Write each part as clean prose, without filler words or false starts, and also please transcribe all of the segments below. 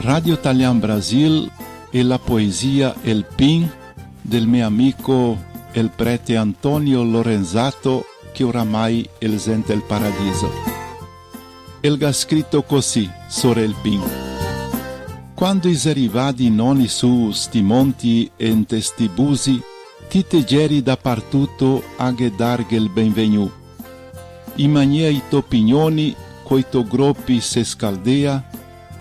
Radio Italian Brasil e la poesia El Pin del mio amico il prete Antonio Lorenzato, che oramai sente il paradiso. Elga ha scritto così, Sorel Pin. Quando is arrivati noni su sti monti e in testi busi, ti te geri dappertutto a darghe il benvenu. I mania i to pignoni, coi to groppi se scaldea,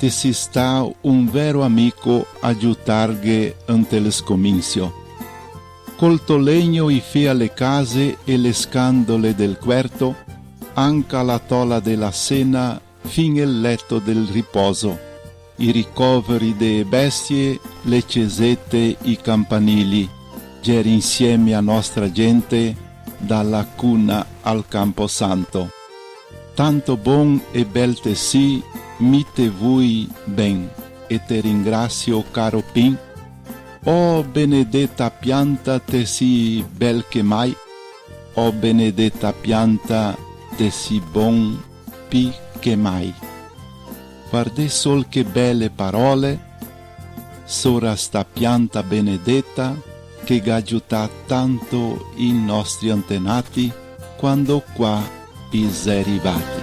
te si sta un vero amico a aiutarghe ante le scominzio. Col to legno i fia le case e le scandole del quarto, anche la tola della cena fin il letto del riposo, i ricoveri delle bestie, le cesette, i campanili, geri insieme a nostra gente dalla cuna al camposanto. Tanto bon e bel te sì, mi te vui ben, e te ringrazio caro Pin. Oh benedetta pianta te sì bel che mai, oh benedetta pianta te sì bon pi che mai. Guardate sol che belle parole, sora sta pianta benedetta che ha aiutato tanto i nostri antenati quando qua is arrivati.